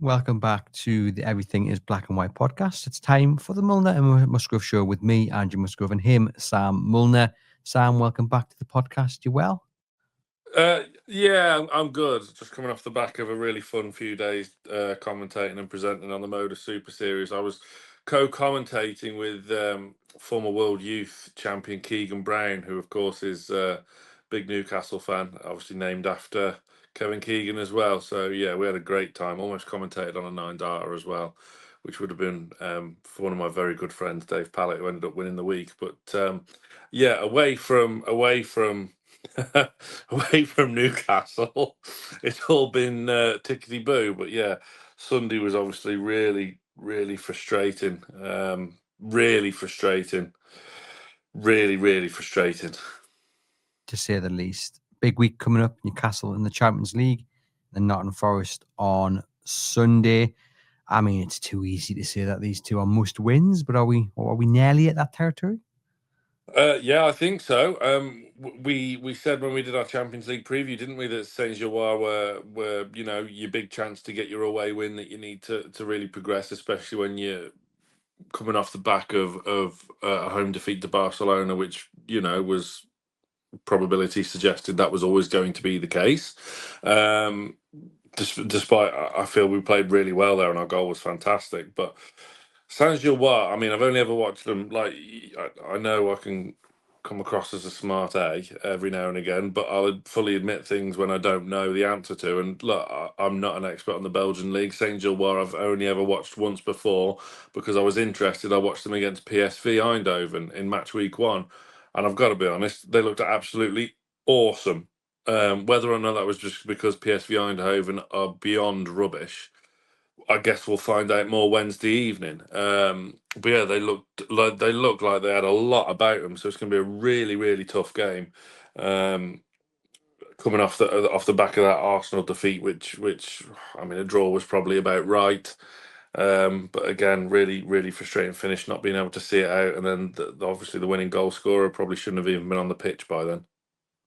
Welcome back to the Everything is Black and White podcast. It's time for the Milner and Musgrove show with me, Andrew Musgrove, and him, Sam Milner. Sam, welcome back to the podcast. You well? Yeah, I'm good. Just coming off the back of a really fun few days commentating and presenting on the Moda Super Series. I was co-commentating with former World Youth champion Keegan Brown, who of course is a big Newcastle fan, obviously named after Kevin Keegan as well. So yeah, we had a great time. Almost commentated on a 9-darter as well, which would have been for one of my very good friends, Dave Pallett, who ended up winning the week. But yeah, away from away from Newcastle, it's all been tickety boo. But yeah, Sunday was obviously really frustrating. Really frustrating. Really frustrating. To say the least. Big week coming up, Newcastle in the Champions League, and Nottingham Forest on Sunday. I mean, it's too easy to say that these two are must wins, but are we nearly at that territory? Yeah, I think so. We said when we did our Champions League preview, didn't we, that Saint Gilloise were your big chance to get your away win that you need to really progress, especially when you're coming off the back of a home defeat to Barcelona, which was probability suggested that was always going to be the case. Despite I feel we played really well there and our goal was fantastic, but Saint Gilloise, I mean, I've only ever watched them. Like, I know I can come across as a smart A every now and again, but I'll fully admit things when I don't know the answer to. And look, I'm not an expert on the Belgian league. Saint Gilloise, I've only ever watched once before because I was interested. I watched them against PSV Eindhoven in match week 1, and I've got to be honest, they looked absolutely awesome. Whether or not that was just because PSV Eindhoven are beyond rubbish, I guess we'll find out more Wednesday evening. But yeah, they look like they had a lot about them, so it's going to be a really tough game. Coming off the back of that Arsenal defeat, which I mean, a draw was probably about right. But again, really frustrating finish, not being able to see it out, and then obviously the winning goal scorer probably shouldn't have even been on the pitch by then.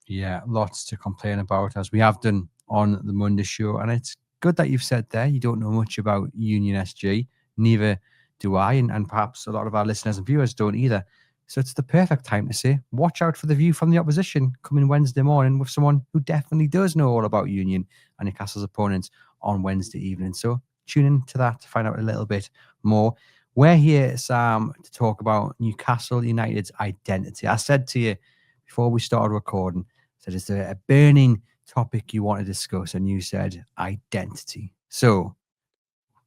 Yeah, lots to complain about, as we have done on the Monday show. And it's good that you've said there you don't know much about Union SG. Neither do I, and perhaps a lot of our listeners and viewers don't either. So it's the perfect time to say, watch out for the view from the opposition coming Wednesday morning with someone who definitely does know all about Union and Newcastle's opponents on Wednesday evening. So tune in to that to find out a little bit more. We're here, Sam, to talk about Newcastle United's identity. I said to you before we started recording, said, is there a burning topic you want to discuss? And you said identity. So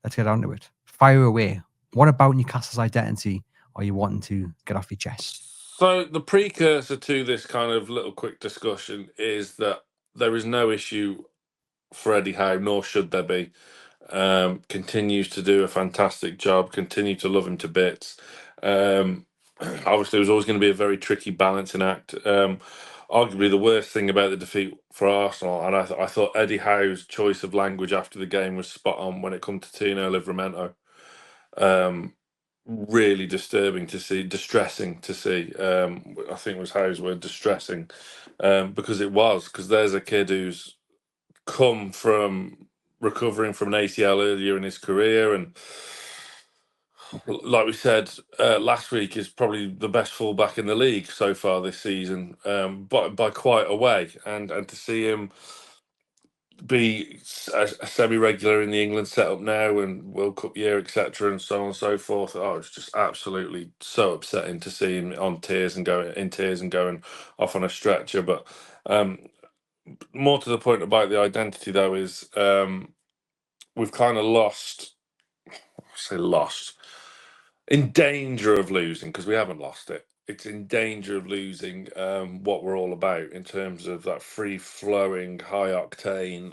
let's get on to it. Fire away. What about Newcastle's identity are you wanting to get off your chest? So the precursor to this kind of little quick discussion is that there is no issue for Eddie Howe, nor should there be. Continues to do a fantastic job. Continue to love him to bits. Obviously, it was always going to be a very tricky balancing act. Arguably, the worst thing about the defeat for Arsenal, and I thought Eddie Howe's choice of language after the game was spot on when it comes to Tino Livramento. Really disturbing to see, distressing to see. I think was Howe's word, distressing, because there's a kid who's come from recovering from an ACL earlier in his career, and like we said last week, is probably the best fullback in the league so far this season, by quite a way. And to see him be a semi-regular in the England setup now and World Cup year, etc., and so on and so forth. Oh, it's just absolutely so upsetting to see him in tears and going off on a stretcher. But more to the point about the identity, though, is we've kind of in danger of losing, because we haven't lost it. It's in danger of losing what we're all about in terms of that free-flowing, high-octane,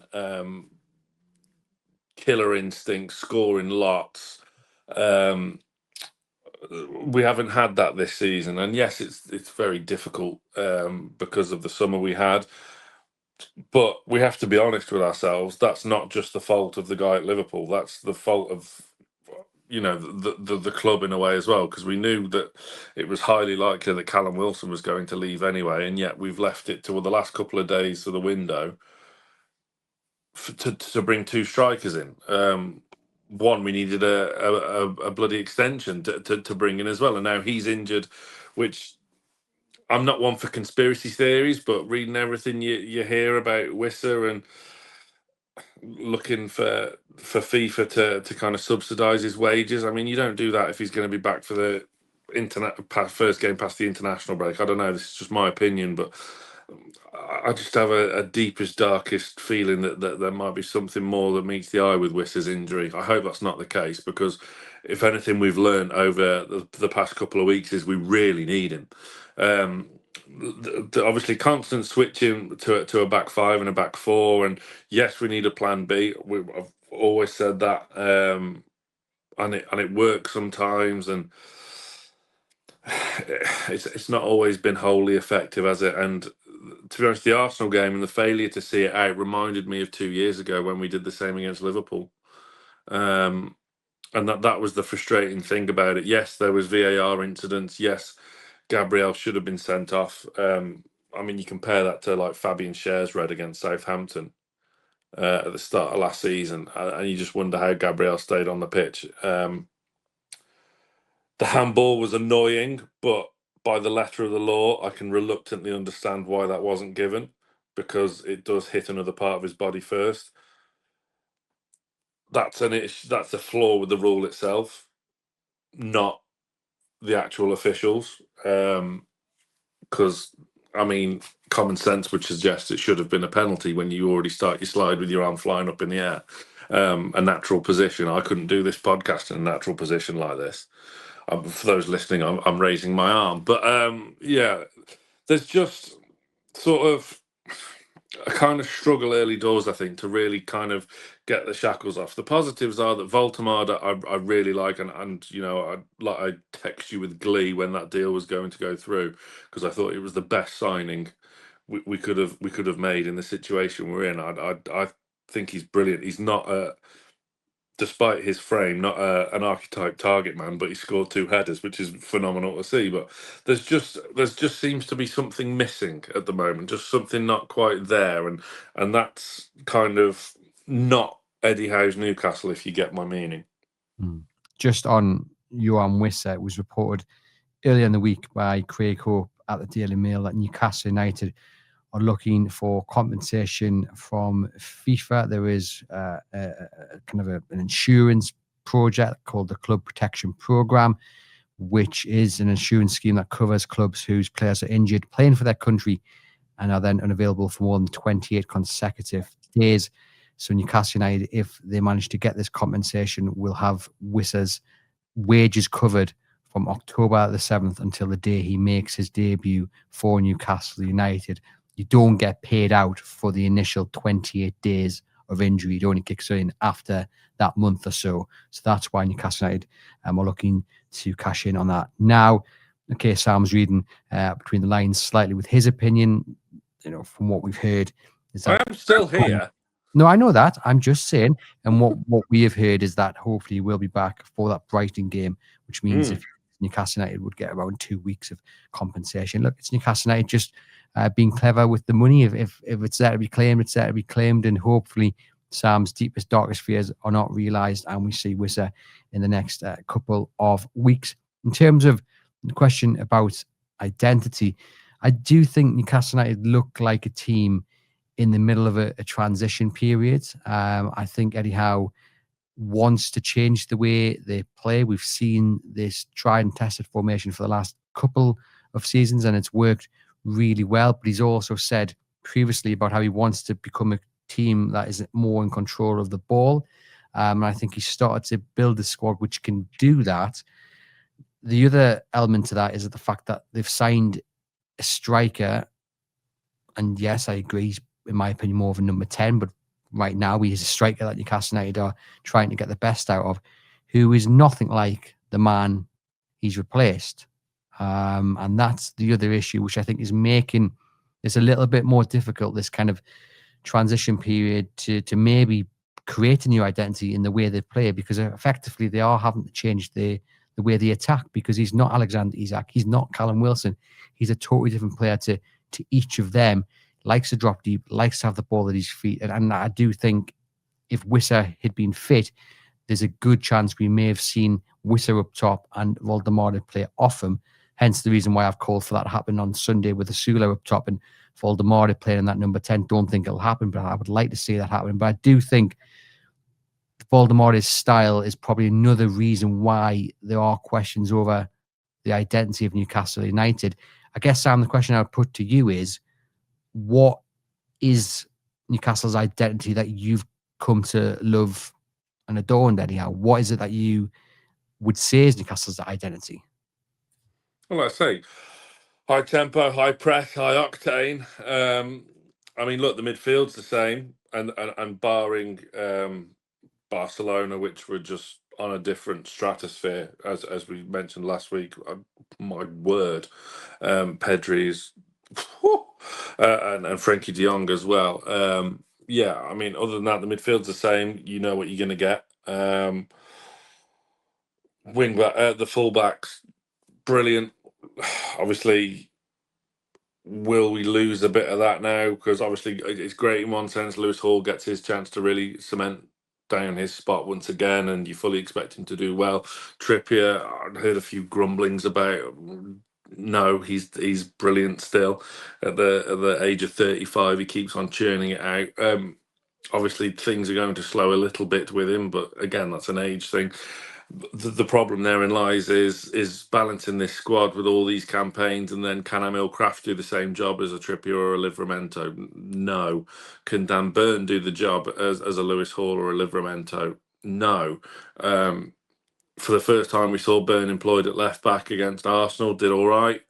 killer instinct, scoring lots. We haven't had that this season, and yes, it's very difficult because of the summer we had. But we have to be honest with ourselves. That's not just the fault of the guy at Liverpool. That's the fault of the club in a way as well, because we knew that it was highly likely that Callum Wilson was going to leave anyway, and yet we've left it to the last couple of days of the window to bring two strikers in. we needed a bloody extension to bring in as well, and now he's injured, which I'm not one for conspiracy theories, but reading everything you hear about Wissa and looking for FIFA to kind of subsidise his wages. I mean, you don't do that if he's going to be back for the first game past the international break. I don't know. This is just my opinion, but I just have a deepest, darkest feeling that there might be something more that meets the eye with Wissa's injury. I hope that's not the case, because if anything we've learned over the past couple of weeks is we really need him. Obviously, constant switching to a back five and a back four, and yes, we need a plan B. I've always said that, and it works sometimes, and it's not always been wholly effective, has it? And to be honest, the Arsenal game and the failure to see it out reminded me of 2 years ago when we did the same against Liverpool. And that was the frustrating thing about it. Yes, there was VAR incidents. Yes, Gabriel should have been sent off. I mean, you compare that to like Fabian Schär's red against Southampton at the start of last season, and you just wonder how Gabriel stayed on the pitch. The handball was annoying, but by the letter of the law, I can reluctantly understand why that wasn't given, because it does hit another part of his body first. That's an issue. That's a flaw with the rule itself, not the actual officials. Because I mean, common sense would suggest it should have been a penalty when you already start your slide with your arm flying up in the air. A natural position. I couldn't do this podcast in a natural position like this. For those listening, I'm raising my arm. But yeah, there's just sort of a kind of struggle early doors, I think, to really kind of get the shackles off. The positives are that Voltemada I really like, and you know, I text you with glee when that deal was going to go through, because I thought it was the best signing we could have made in the situation we're in. I think he's brilliant. He's not despite his frame, not an archetype target man, but he scored 2 headers, which is phenomenal to see. But there's just seems to be something missing at the moment, just something not quite there, and that's kind of not Eddie Howe's Newcastle, if you get my meaning. Just on Johan Wissa, it was reported earlier in the week by Craig Hope at the Daily Mail that Newcastle United are looking for compensation from FIFA. There is a kind of an insurance project called the Club Protection Program, which is an insurance scheme that covers clubs whose players are injured playing for their country and are then unavailable for more than 28 consecutive days. So Newcastle United, if they manage to get this compensation, will have Wissa's wages covered from October the 7th until the day he makes his debut for Newcastle United. You don't get paid out for the initial 28 days of injury. It only kicks in after that month or so. So that's why Newcastle United are looking to cash in on that. Now, okay, Sam's reading between the lines slightly with his opinion, you know, from what we've heard. Is that I am still here. No, I know that. I'm just saying. And what we have heard is that hopefully we'll be back for that Brighton game, which means if Newcastle United would get around 2 weeks of compensation. Look, it's Newcastle United just being clever with the money. If it's there to be claimed, it's there to be claimed. And hopefully Sam's deepest, darkest fears are not realised, and we see Wissa in the next couple of weeks. In terms of the question about identity, I do think Newcastle United look like a team in the middle of a transition period. I think Eddie Howe wants to change the way they play. We've seen this tried and tested formation for the last couple of seasons, and it's worked really well. But he's also said previously about how he wants to become a team that is more in control of the ball. And I think he's started to build a squad which can do that. The other element to that is the fact that they've signed a striker. And yes, I agree, he's, in my opinion, more of a number 10, but right now he is a striker that Newcastle United are trying to get the best out of, who is nothing like the man he's replaced. And that's the other issue, which I think is making this a little bit more difficult, this kind of transition period to maybe create a new identity in the way they play, because effectively they are having to change the way they attack, because he's not Alexander Isak, he's not Callum Wilson, he's a totally different player to each of them. Likes to drop deep, likes to have the ball at his feet. And I do think if Wissa had been fit, there's a good chance we may have seen Wisser up top and Voldemort play off him. Hence the reason why I've called for that to happen on Sunday with Asula up top and Voldemort playing in that number 10. Don't think it'll happen, but I would like to see that happen. But I do think Voldemort's style is probably another reason why there are questions over the identity of Newcastle United. I guess, Sam, the question I would put to you is, what is Newcastle's identity that you've come to love and adore, and Eddie Howe? What is it that you would say is Newcastle's identity? Well, like I say, high tempo, high press, high octane. I mean, look, the midfield's the same, and barring Barcelona, which were just on a different stratosphere, as we mentioned last week. My word, Pedri is, and Frankie De Jong as well. Yeah, I mean, other than that, the midfield's the same. You know what you're going to get. Wing back, the fullbacks, brilliant. Obviously, will we lose a bit of that now? Because obviously, it's great in one sense. Lewis Hall gets his chance to really cement down his spot once again, and you fully expect him to do well. Trippier, I heard a few grumblings about. No, he's brilliant still. At the age of 35, he keeps on churning it out. Obviously, things are going to slow a little bit with him, but again, that's an age thing. The problem therein lies is balancing this squad with all these campaigns, and then can Emil Kraft do the same job as a Trippier or a Livramento? No. Can Dan Burn do the job as a Lewis Hall or a Livramento? No. For the first time, we saw Burn employed at left back against Arsenal, did all right.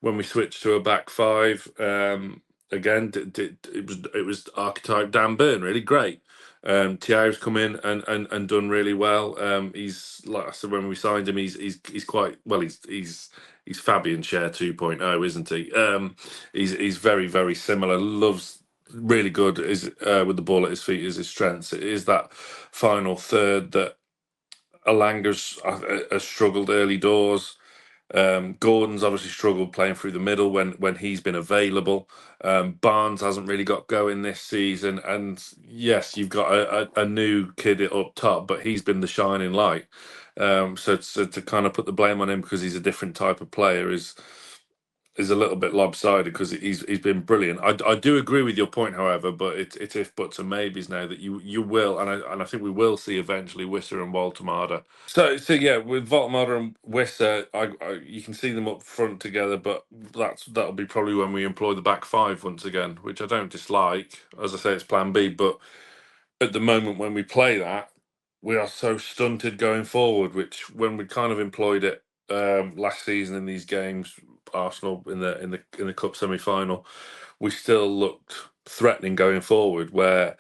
When we switched to a back five, again, it was archetype Dan Burn, really great. Thiago's come in and done really well. He's, like I said, when we signed him, he's quite well. He's Fabian Schär 2.0, isn't he? He's very, very similar. Loves, really good is with the ball at his feet is his strengths. It is that final third that Alanga's has struggled early doors. Gordon's obviously struggled playing through the middle when he's been available. Barnes hasn't really got going this season, and yes, you've got a new kid up top, but he's been the shining light. So to kind of put the blame on him because he's a different type of player is a little bit lopsided, because he's been brilliant. I do agree with your point, however, but it's if buts and maybes now that you will, and I think we will see eventually Wisser and Waltemada. So yeah, with Waltemada and Wisser, you can see them up front together, but that'll be probably when we employ the back five once again, which I don't dislike. As I say, it's Plan B, but at the moment when we play that, we are so stunted going forward. Which when we kind of employed it last season in these games, Arsenal in the cup semi-final, we still looked threatening going forward, where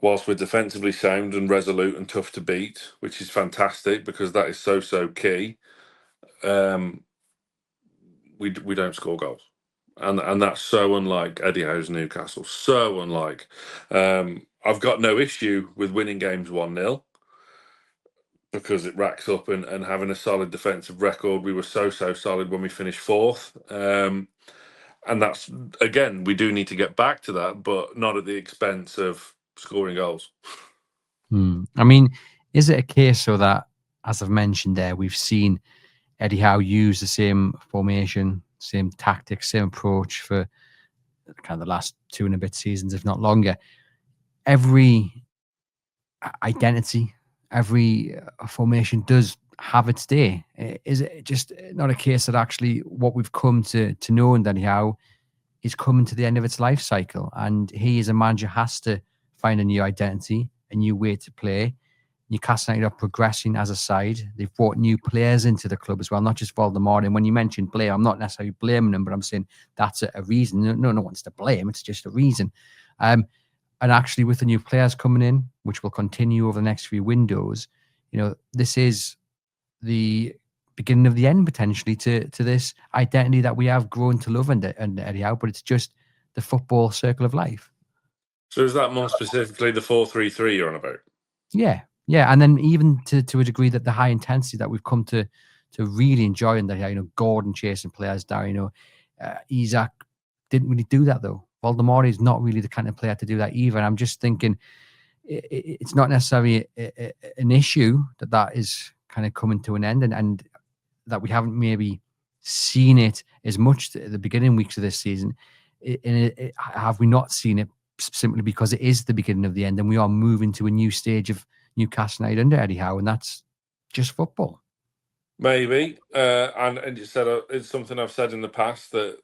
whilst we're defensively sound and resolute and tough to beat, which is fantastic because that is so key, we don't score goals, and that's so unlike Eddie Howe's Newcastle, so unlike. I've got no issue with winning games 1-0 because it racks up, and having a solid defensive record. We were so solid when we finished fourth. And that's, again, we do need to get back to that, but not at the expense of scoring goals. I mean, is it a case so that, as I've mentioned there, we've seen Eddie Howe use the same formation, same tactics, same approach for kind of the last 2 and a bit seasons, if not longer? Every identity, every formation does have its day. Is it just not a case that actually what we've come to know in Eddie Howe is coming to the end of its life cycle, and he as a manager has to find a new identity, a new way to play? Newcastle United are progressing as a side. They've brought new players into the club as well, not just Voldemort. And when you mentioned blame, I'm not necessarily blaming them, but I'm saying that's a reason. No one's to blame. It's just a reason. And actually, with the new players coming in, which will continue over the next few windows, this is the beginning of the end potentially to this identity that we have grown to love under Eddie Howe, but it's just the football circle of life. So is that more specifically the 4-3-3 you're on about? Yeah. And then even to a degree that the high intensity that we've come to really enjoy in that, Gordon chasing players down, Isaac didn't really do that though. Voldemort is not really the kind of player to do that either. And I'm just thinking, it's not necessarily an issue that is kind of coming to an end, and that we haven't maybe seen it as much at the beginning weeks of this season. Have we not seen it simply because it is the beginning of the end, and we are moving to a new stage of Newcastle United under Eddie Howe, and that's just football? Maybe, and you said it's something I've said in the past, that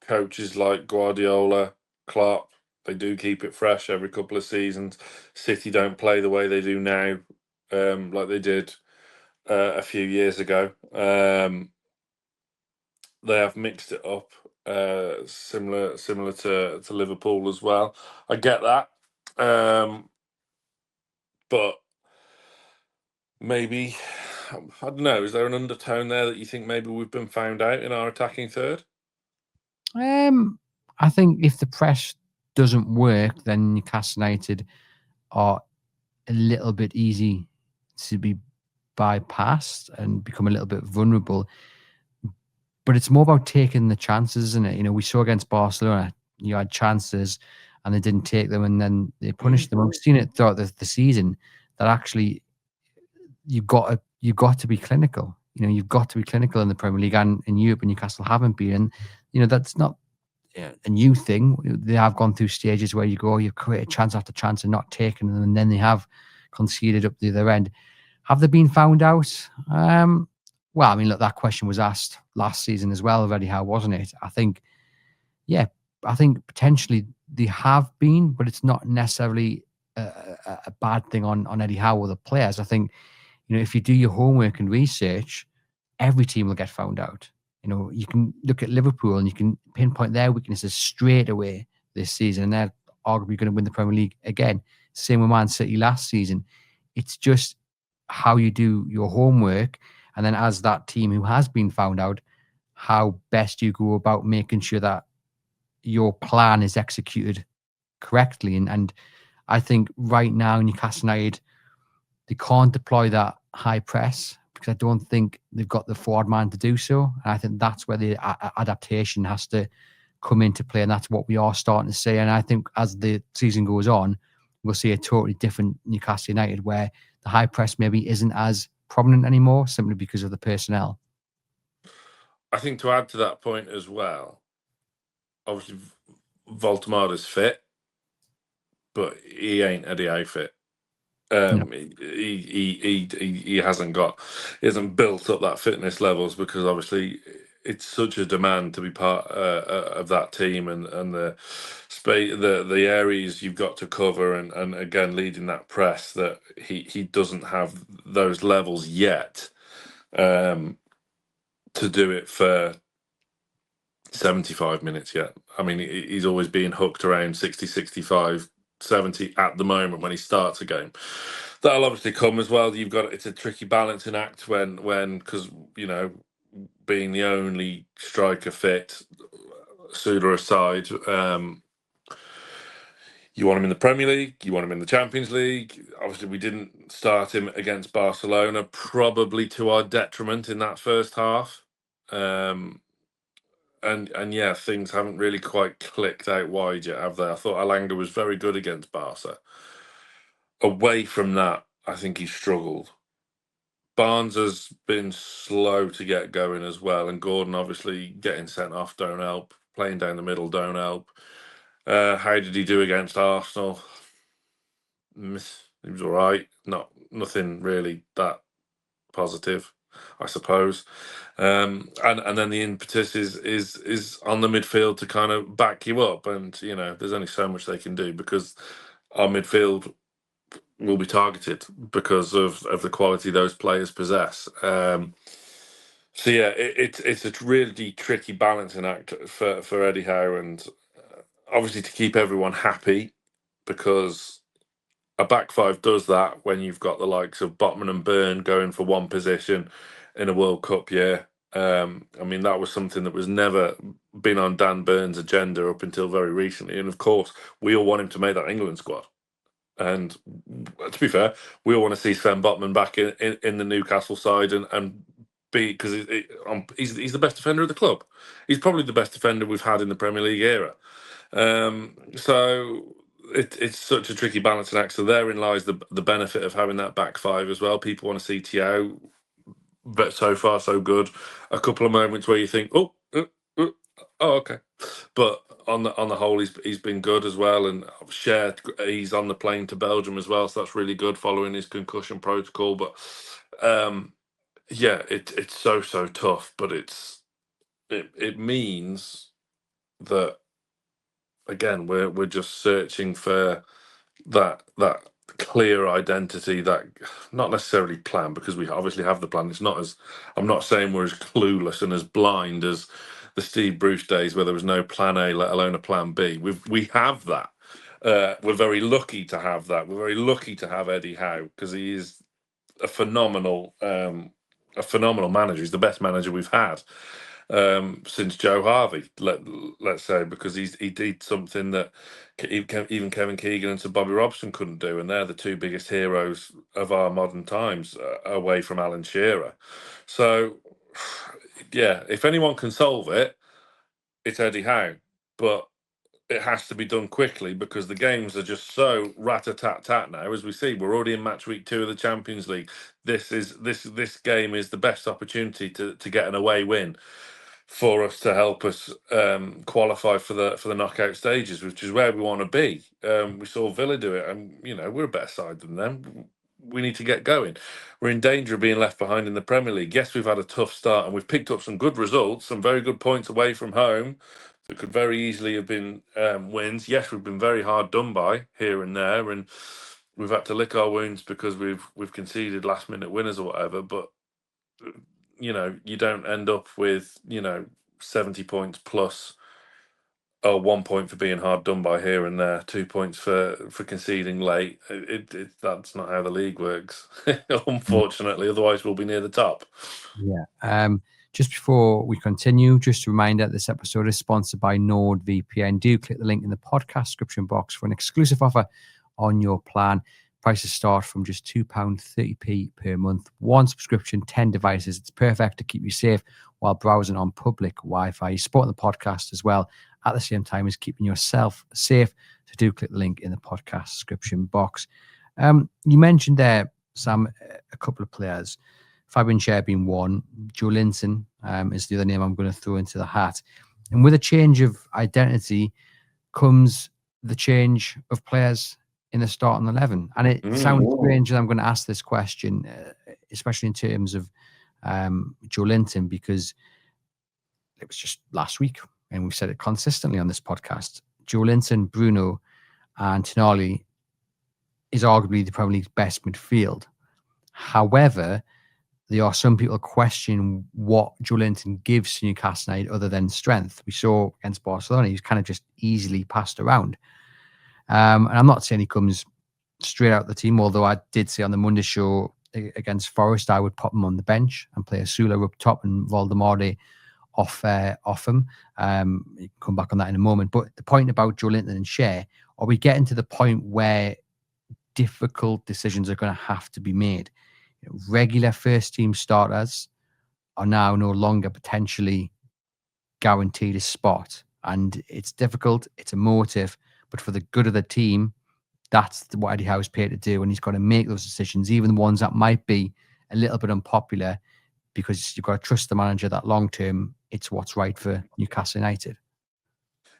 coaches like Guardiola, Klopp, they do keep it fresh every couple of seasons. City don't play the way they do now, like they did a few years ago. They have mixed it up, similar to Liverpool as well. I get that, but maybe, I don't know. Is there an undertone there that you think maybe we've been found out in our attacking third? I think if the press doesn't work, then Newcastle United are a little bit easy to be bypassed and become a little bit vulnerable. But it's more about taking the chances, isn't it? We saw against Barcelona, you had chances and they didn't take them, and then they punished them. We've seen it throughout the season that actually you've got to be clinical. You've got to be clinical in the Premier League and in Europe, and Newcastle haven't been. And that's not a new thing. They have gone through stages where you've created chance after chance and not taken them, and then they have conceded up the other end. Have they been found out? Well, I mean, look, that question was asked last season as well of Eddie Howe, wasn't it? I think potentially they have been, but it's not necessarily a bad thing on Eddie Howe or the players. I think, if you do your homework and research, every team will get found out. You can look at Liverpool and you can pinpoint their weaknesses straight away this season, and they're arguably going to win the Premier League again. Same with Man City last season. It's just how you do your homework, and then as that team who has been found out, how best you go about making sure that your plan is executed correctly. And I think right now Newcastle United, they can't deploy that high press because I don't think they've got the forward man to do so. And I think that's where the adaptation has to come into play, and that's what we are starting to see. And I think as the season goes on, we'll see a totally different Newcastle United where the high press maybe isn't as prominent anymore, simply because of the personnel. I think to add to that point as well, obviously Voltemada's fit, but he ain't Eddie Howe fit. No. He hasn't built up that fitness levels, because obviously it's such a demand to be part of that team, and the space, the areas you've got to cover, and again leading that press, that he doesn't have those levels yet to do it for 75 minutes yet. I mean, he's always been hooked around 60, 65, 70 at the moment when he starts a game. That'll obviously come as well. It's a tricky balancing act when because being the only striker fit, Suda aside, you want him in the Premier League, you want him in the Champions League. Obviously, we didn't start him against Barcelona, probably to our detriment in that first half. And yeah, things haven't really quite clicked out wide yet, have they? I thought Alanga was very good against Barca. Away from that, I think he struggled. Barnes has been slow to get going as well, and Gordon obviously getting sent off don't help. Playing down the middle don't help. How did he do against Arsenal? He was all right. Nothing really that positive, I suppose. And then the impetus is on the midfield to kind of back you up, and there's only so much they can do, because our midfield will be targeted because of the quality those players possess. So yeah, it's a really tricky balancing act for Eddie Howe, and obviously to keep everyone happy, because a back five does that when you've got the likes of Botman and Byrne going for one position in a World Cup year. I mean, that was something that was never been on Dan Byrne's agenda up until very recently, and of course we all want him to make that England squad. And to be fair, we all want to see Sven Botman back in the Newcastle side and be, because he's the best defender of the club. He's probably the best defender we've had in the Premier League era. So it's such a tricky balancing act. So therein lies the benefit of having that back five as well. People want to see Thiago, but so far so good. A couple of moments where you think, okay, but on the whole, he's been good as well. And shared, he's on the plane to Belgium as well, so that's really good following his concussion protocol. But yeah, it's so tough, but it means that again we're just searching for that clear identity, that not necessarily plan, because we obviously have the plan. It's not as, I'm not saying we're as clueless and as blind as the Steve Bruce days where there was no plan A, let alone a plan B. We have that. We're very lucky to have that. We're very lucky to have Eddie Howe, because he is a phenomenal manager. He's the best manager we've had since Joe Harvey, let's say, because he did something that even Kevin Keegan and Sir Bobby Robson couldn't do, and they're the two biggest heroes of our modern times, away from Alan Shearer. So, yeah, if anyone can solve it, it's Eddie Howe, but it has to be done quickly because the games are just so rat-a-tat-tat now. As we see, we're already in match week 2 of the Champions League. This game is the best opportunity to get an away win for us to help us qualify for the knockout stages, which is where we want to be. We saw Villa do it, and we're a better side than them. We need to get going. We're in danger of being left behind in the Premier League. Yes, we've had a tough start, and we've picked up some good results, some very good points away from home that could very easily have been wins. Yes, we've been very hard done by here and there, and we've had to lick our wounds because we've conceded last minute winners or whatever. But you don't end up with 70 points plus 1 point for being hard done by here and there, 2 points for conceding late. That's not how the league works, unfortunately. Otherwise, we'll be near the top. Yeah. Just before we continue, just a reminder, this episode is sponsored by NordVPN. Do click the link in the podcast description box for an exclusive offer on your plan. Prices start from just £2.30p per month. One subscription, 10 devices. It's perfect to keep you safe while browsing on public Wi-Fi. You're supporting the podcast as well at the same time as keeping yourself safe. So do click the link in the podcast description box. You mentioned there, Sam, a couple of players. Fabian Schär being one. Joe Linton is the other name I'm going to throw into the hat. And with a change of identity comes the change of players in the starting 11. And it sounds strange that I'm going to ask this question, especially in terms of Joe Linton, because it was just last week, and we've said it consistently on this podcast. Joe Linton, Bruno, and Tonali is arguably the Premier League's best midfield. However, there are some people question what Joe Linton gives to Newcastle United other than strength. We saw against Barcelona, he's kind of just easily passed around. And I'm not saying he comes straight out the team, although I did say on the Monday show against Forest, I would pop him on the bench and play Asula up top and Valdemar off him. You can come back on that in a moment. But the point about Joe Linton and Schär, are we getting to the point where difficult decisions are going to have to be made? Regular first team starters are now no longer potentially guaranteed a spot, and it's difficult, it's emotive, but for the good of the team, that's what Eddie Howe is paid to do, and he's got to make those decisions, even the ones that might be a little bit unpopular, because you've got to trust the manager that long term it's what's right for Newcastle United.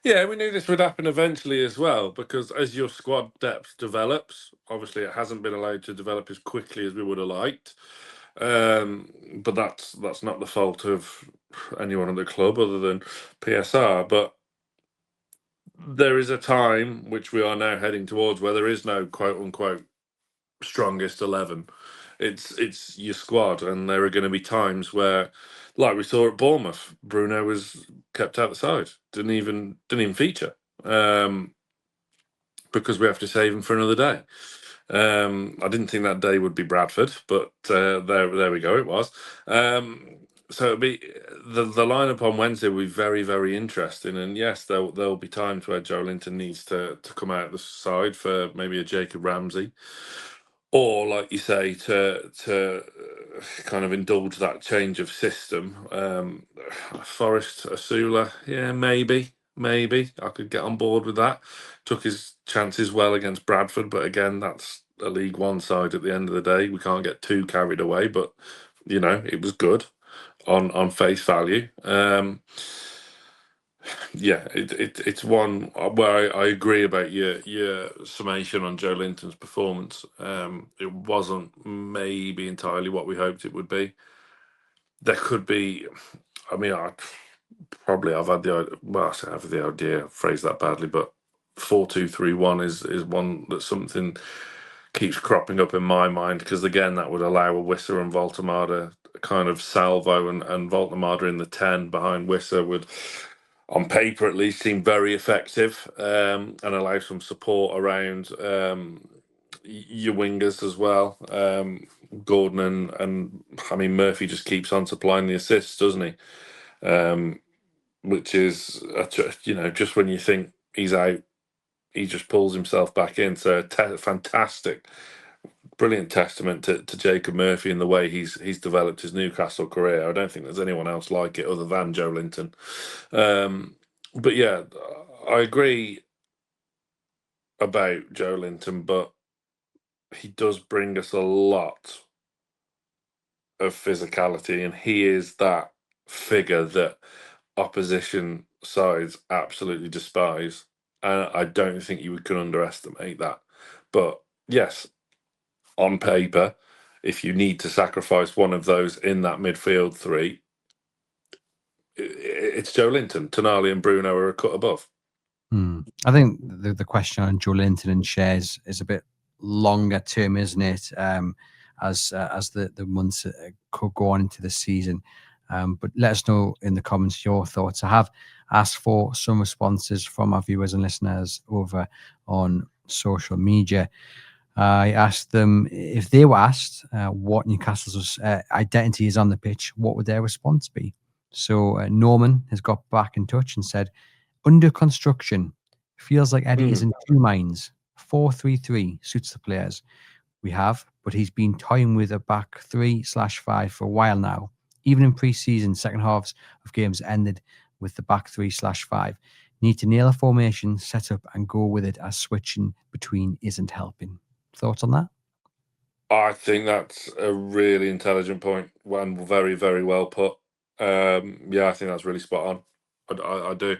Yeah, we knew this would happen eventually as well, because as your squad depth develops, obviously it hasn't been allowed to develop as quickly as we would have liked. But that's not the fault of anyone at the club other than PSR. But there is a time which we are now heading towards where there is no quote unquote strongest 11. It's your squad, and there are going to be times where, like we saw at Bournemouth, Bruno was kept out the side, didn't even feature, because we have to save him for another day. I didn't think that day would be Bradford, but there we go, it was. So it'll be the lineup on Wednesday will be very, very interesting. And yes, there'll be times where Joe Linton needs to come out the side for maybe a Jacob Ramsey, or like you say, to kind of indulge that change of system. Forest Asula, yeah, maybe. maybe I could get on board with that. Took his chances well against Bradford, but again, that's a League One side at the end of the day. We can't get too carried away, but it was good on face value. Yeah, it's one where I agree about your summation on Joe Linton's performance. It wasn't maybe entirely what we hoped it would be. There could be, I mean, I've had I say have the idea, phrase that badly, but 4-2-3-1 is one that something keeps cropping up in my mind, because again that would allow a Wissa and Voltemada kind of salvo, and Voltemada in the 10 behind Wissa would, on paper at least, seem very effective, and allow some support around your wingers as well. Gordon and I mean Murphy just keeps on supplying the assists, doesn't he? Which is just when you think he's out, he just pulls himself back in. So fantastic, brilliant testament to Jacob Murphy and the way he's developed his Newcastle career. I don't think there's anyone else like it other than Joe Linton. But yeah, I agree about Joe Linton, but he does bring us a lot of physicality, and he is that figure that opposition sides absolutely despise. And I don't think you can underestimate that. But yes, on paper, if you need to sacrifice one of those in that midfield three, it's Joe Linton. Tonali and Bruno are a cut above. I think the question on Joe Linton and shares is a bit longer term, isn't it? As the months could go on into the season. But let us know in the comments your thoughts. I have asked for some responses from our viewers and listeners over on social media. I asked them if they were asked what Newcastle's identity is on the pitch, what would their response be? So Norman has got back in touch and said, under construction, feels like Eddie is in two minds. 4-3-3 suits the players we have, but he's been toying with a back 3/5 for a while now. Even in pre-season, second halves of games ended with the back 3/5. Need to nail a formation, set up, and go with it, as switching between isn't helping. Thoughts on that? I think that's a really intelligent point and very, very well put. Yeah, I think that's really spot on. I do.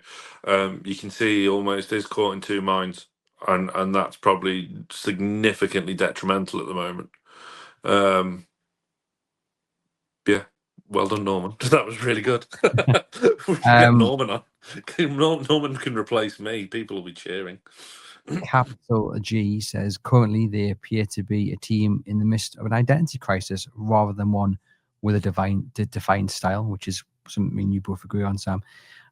You can see he almost is caught in two minds, and that's probably significantly detrimental at the moment. Yeah, well done, Norman. That was really good. We should get Norman on. Norman can replace me. People will be cheering. Capital G says currently they appear to be a team in the midst of an identity crisis rather than one with a defined style, which is something you both agree on, Sam.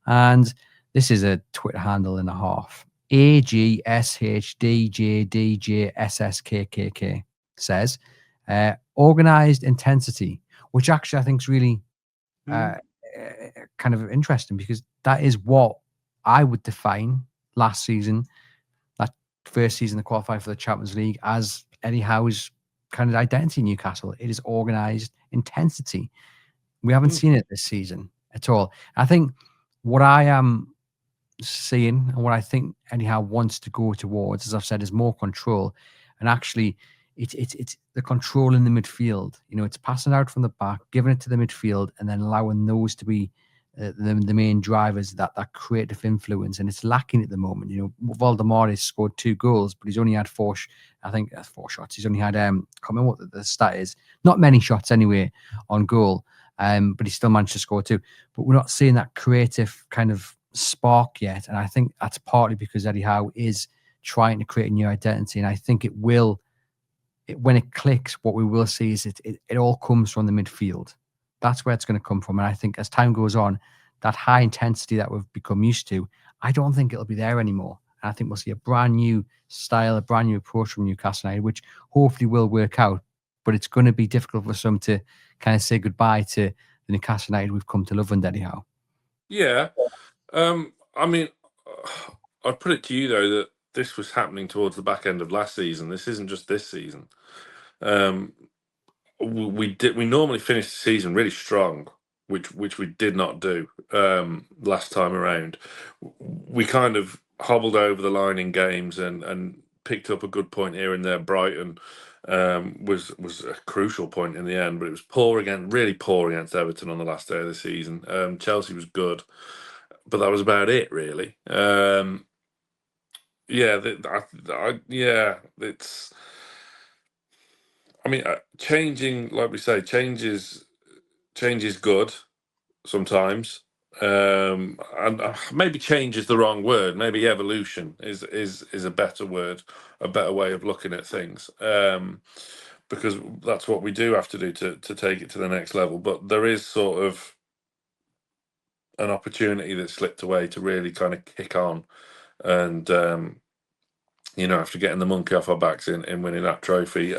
And this is a Twitter handle and a half. AGSHDJDJSSKKK says organized intensity, which actually I think is really kind of interesting, because that is what I would define last season, that first season to qualify for the Champions League, as Eddie Howe's kind of identity in Newcastle. It is organized intensity. We haven't seen it this season at all. I think what I am seeing and what I think Eddie Howe wants to go towards, as I've said, is more control. And actually, it's the control in the midfield. It's passing out from the back, giving it to the midfield, and then allowing those to be the main drivers, that creative influence. And it's lacking at the moment. Valdemar has scored 2 goals, but he's only had 4 shots. He's only had can't remember what the stat is. Not many shots anyway on goal. But he still managed to score 2. But we're not seeing that creative kind of spark yet. And I think that's partly because Eddie Howe is trying to create a new identity. And I think when it clicks, what we will see is it all comes from the midfield. That's where it's going to come from. And I think as time goes on, that high intensity that we've become used to, I don't think it'll be there anymore. And I think we'll see a brand new style, a brand new approach from Newcastle United, which hopefully will work out. But it's going to be difficult for some to kind of say goodbye to the Newcastle United we've come to love under Eddie Howe. Yeah. I mean, I'd put it to you, though, that this was happening towards the back end of last season. This isn't just this season. We normally finish the season really strong. which we did not do last time around. We kind of hobbled over the line in games and picked up a good point here and there. Brighton was a crucial point in the end, but it was poor again, really poor against Everton on the last day of the season. Chelsea was good, but that was about it, really. It's. I mean, changing, like we say, change is good sometimes, and maybe change is the wrong word. Maybe evolution is a better word, a better way of looking at things, because that's what we do have to do to take it to the next level. But there is sort of an opportunity that slipped away to really kind of kick on, and after getting the monkey off our backs in winning that trophy,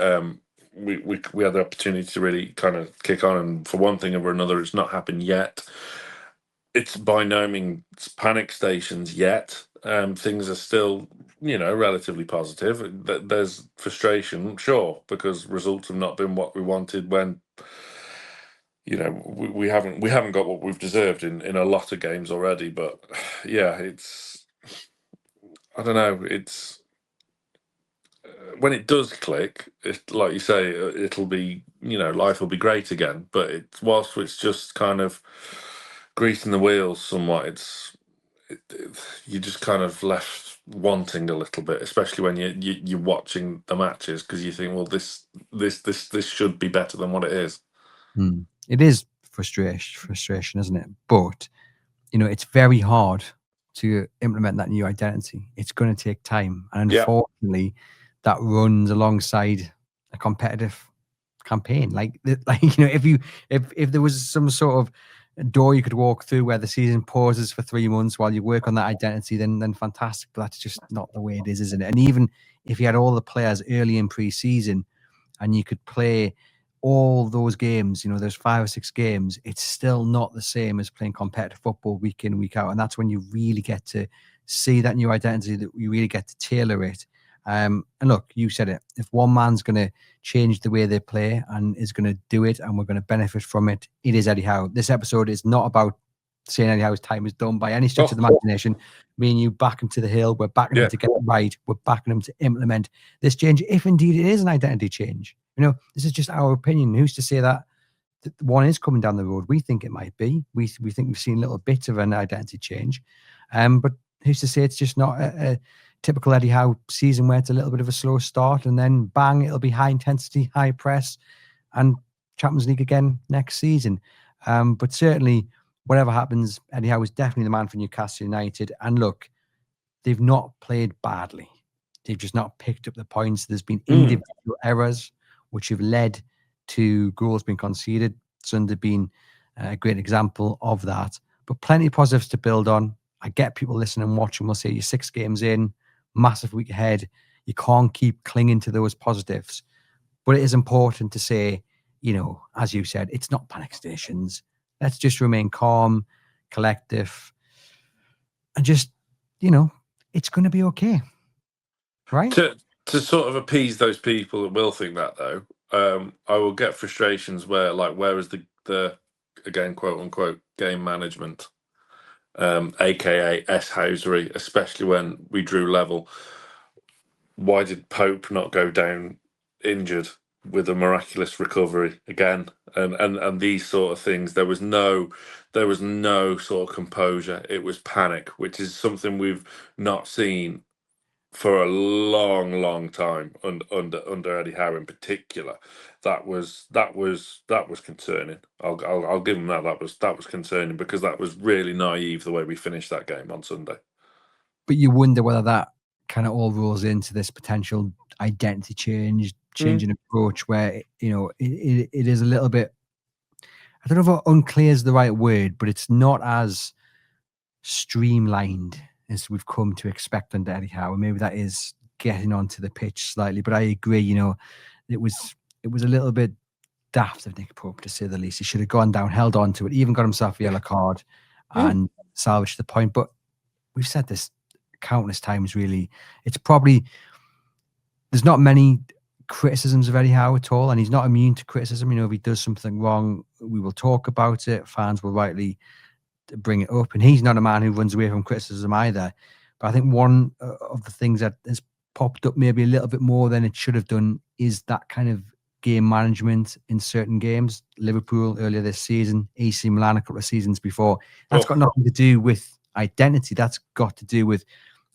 we had the opportunity to really kind of kick on, and for one thing or another, it's not happened yet. It's by no means panic stations yet. Things are still, relatively positive. There's frustration, sure, because results have not been what we wanted when, we haven't got what we've deserved in a lot of games already. But yeah, I don't know, it's when it does click, like you say, it'll be, life will be great again. But whilst it's just kind of greasing the wheels somewhat, you're just kind of left wanting a little bit, especially when you're watching the matches, because you think, well, this should be better than what it is. It is frustration, isn't it? But it's very hard to implement that new identity. It's going to take time, and unfortunately, that runs alongside a competitive campaign. Like if there was some sort of door you could walk through where the season pauses for 3 months while you work on that identity, then fantastic. But that's just not the way it is, isn't it? And even if you had all the players early in pre-season and you could play all those games, there's 5 or 6 games, it's still not the same as playing competitive football week in, week out. And that's when you really get to see that new identity, that you really get to tailor it. And look, you said it. If one man's going to change the way they play and is going to do it, and we're going to benefit from it, it is Eddie Howe. This episode is not about saying Eddie Howe's time is done by any stretch of the imagination. Me and you back him to the hill. We're backing him to get it right. We're backing him to implement this change, if indeed it is an identity change. This is just our opinion. Who's to say that one is coming down the road? We think it might be. We think we've seen little bits of an identity change. But who's to say it's just not a typical Eddie Howe season where it's a little bit of a slow start and then bang, it'll be high intensity, high press, and Champions League again next season. But certainly, whatever happens, Eddie Howe is definitely the man for Newcastle United. And look, they've not played badly. They've just not picked up the points. There's been individual errors which have led to goals being conceded. Sunday being a great example of that. But plenty of positives to build on. I get people listening and watching will say you're 6 games in, massive week ahead. You can't keep clinging to those positives. But it is important to say, as you said, it's not panic stations. Let's just remain calm, collective, and just, it's going to be okay. Right? To sort of appease those people that will think that, though, I will get frustrations where is the again, quote unquote, game management, aka S-housery, especially when we drew level. Why did Pope not go down injured with a miraculous recovery again? And these sort of things. There was no sort of composure. It was panic, which is something we've not seen for a long time under Eddie Howe in particular. That was concerning. I'll give him that. That was concerning, because that was really naive the way we finished that game on Sunday. But you wonder whether that kind of all rolls into this potential identity change in approach, where it is a little bit, I don't know if unclear is the right word, but it's not as streamlined as we've come to expect under Eddie Howe. Maybe that is getting onto the pitch slightly, but I agree. It was a little bit daft of Nick Pope, to say the least. He should have gone down, held on to it, even got himself a yellow card and salvaged the point. But we've said this countless times, really. It's probably, there's not many criticisms of Eddie Howe at all, and he's not immune to criticism. You know, if he does something wrong, we will talk about it. Fans will rightly bring it up, and he's not a man who runs away from criticism either. But I think one of the things that has popped up maybe a little bit more than it should have done is that kind of game management in certain games. Liverpool earlier this season, AC Milan a couple of seasons before. That's got nothing to do with identity. That's got to do with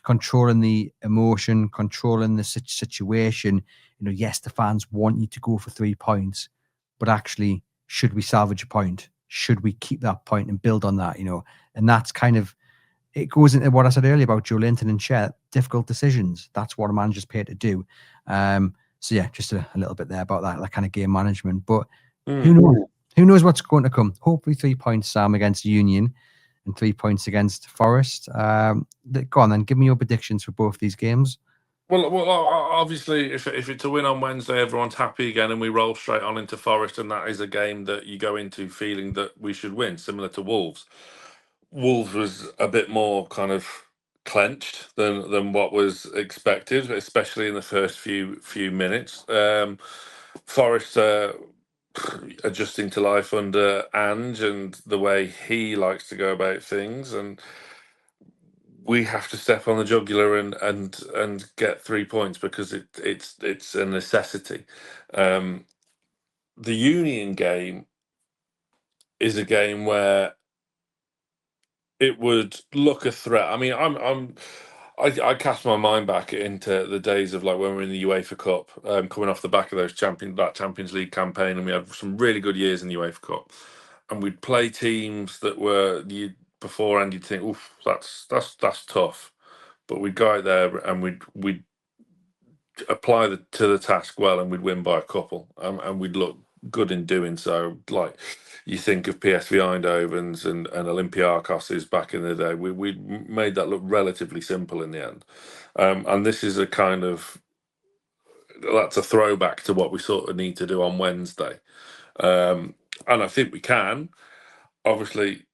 controlling the emotion, controlling the situation. You know, yes, the fans want you to go for 3 points, but actually, should we salvage a point? Should we keep that point and build on that? You know, and that's kind of, it goes into what I said earlier about Joe Linton and Cher, difficult decisions. That's what a manager's paid to do. So yeah, just a little bit there about that kind of game management. But who knows? Who knows what's going to come? Hopefully 3 points, Sam, against Union and 3 points against Forest. Go on then, give me your predictions for both these games. Well, obviously, if it's a win on Wednesday, everyone's happy again, and we roll straight on into Forest, and that is a game that you go into feeling that we should win, similar to Wolves. Wolves was a bit more kind of clenched than what was expected, especially in the first few minutes. Forest adjusting to life under Ange and the way he likes to go about things, and we have to step on the jugular and get 3 points because it's a necessity. The Union game is a game where it would look a threat. I mean, I cast my mind back into the days of like when we were in the UEFA Cup, coming off the back of those Champions League campaign, and we had some really good years in the UEFA Cup, and we'd play teams that were beforehand you'd think, oof, that's tough, but we'd go out there and we'd apply to the task well, and we'd win by a couple, and we'd look good in doing so. Like you think of PSV Eindhoven's and Olympiakos's back in the day, we made that look relatively simple in the end. And this is a kind of, that's a throwback to what we sort of need to do on Wednesday. And I think we can. Obviously,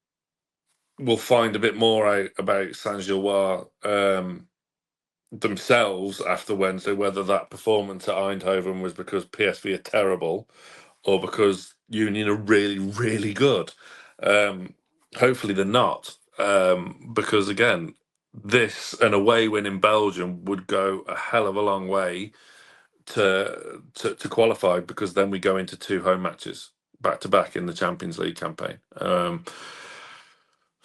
we'll find a bit more out about Saint-Gilloise themselves after Wednesday, whether that performance at Eindhoven was because PSV are terrible or because Union are really, really good. Hopefully they're not, because again, this an away win in Belgium would go a hell of a long way to qualify, because then we go into 2 home matches back to back in the Champions League campaign.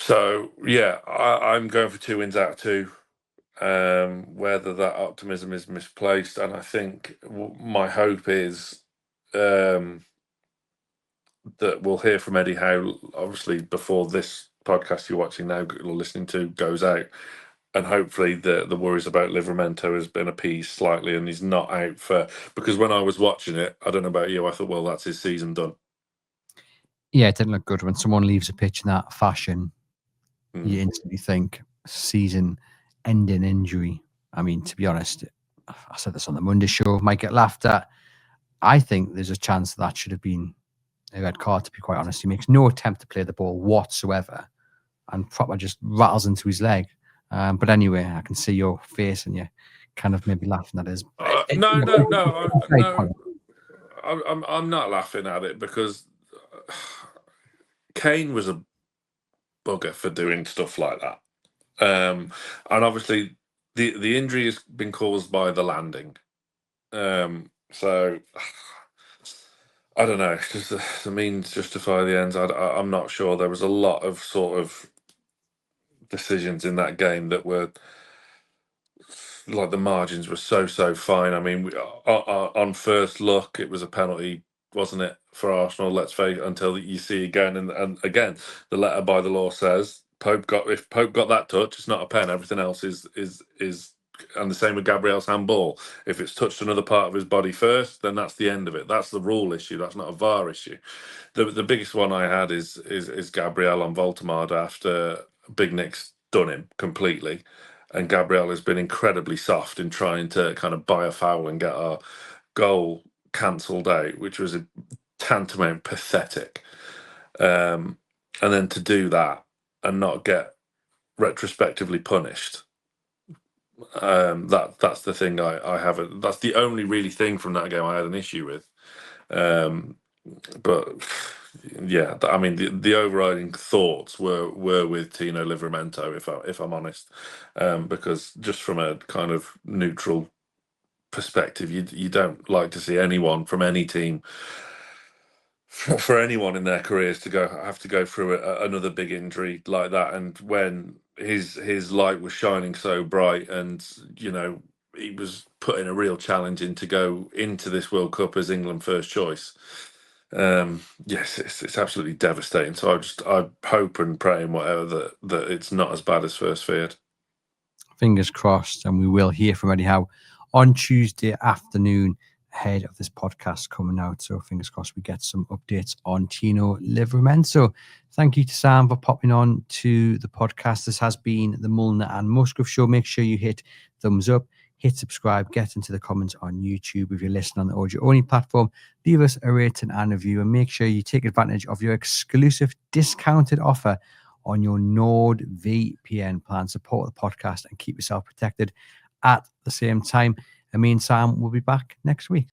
So yeah, I'm going for 2 wins out of 2. Whether that optimism is misplaced, and I think my hope is that we'll hear from Eddie Howe, obviously, before this podcast you're watching now or listening to goes out, and hopefully the worries about Livramento has been appeased slightly, and he's not out for, because when I was watching it, I don't know about you, I thought, well, that's his season done. Yeah, it didn't look good when someone leaves a pitch in that fashion. You instantly think season-ending injury. I mean, to be honest, I said this on the Monday show, might get laughed at. I think there's a chance that should have been a red card, to be quite honest. He makes no attempt to play the ball whatsoever and proper just rattles into his leg. But anyway, I can see your face and you're kind of maybe laughing at his. No. I'm not laughing at it, because Kane was a bugger for doing stuff like that. And obviously the injury has been caused by the landing. So I don't know. It's just the means justify the ends. I'm not sure. There was a lot of sort of decisions in that game that were like, the margins were so fine. I mean, on first look, it was a penalty, wasn't it, for Arsenal? Let's face it, until you see again, and again, the letter by the law says if Pope got that touch, it's not a pen. Everything else is, and the same with Gabriel's handball. If it's touched another part of his body first, then that's the end of it. That's the rule issue. That's not a VAR issue. The biggest one I had is Gabriel on Voltemade after Big Nick's done him completely. And Gabriel has been incredibly soft in trying to kind of buy a foul and get our goal cancelled out, which was a tantamount pathetic. And then to do that and not get retrospectively punished, That's the thing I haven't. That's the only really thing from that game I had an issue with. But yeah, I mean the overriding thoughts were with Tino Livramento, if I'm honest, because just from a kind of neutral perspective, you don't like to see anyone from any team, for anyone in their careers, to have to go through another big injury like that. And when his light was shining so bright, and he was putting a real challenge in to go into this World Cup as England first choice. Yes, it's absolutely devastating. So I hope and pray and whatever that it's not as bad as first feared. Fingers crossed, and we will hear from Eddie Howe on Tuesday afternoon ahead of this podcast coming out. So fingers crossed we get some updates on Tino Livramento. Thank you to Sam for popping on to the podcast. This has been the Mulliner and Musgrove Show. Make sure you hit thumbs up, hit subscribe, get into the comments on YouTube. If you're listening on the audio-only platform, leave us a rating and review, and make sure you take advantage of your exclusive discounted offer on your NordVPN plan. Support the podcast and keep yourself protected at the same time. And me and Sam will be back next week.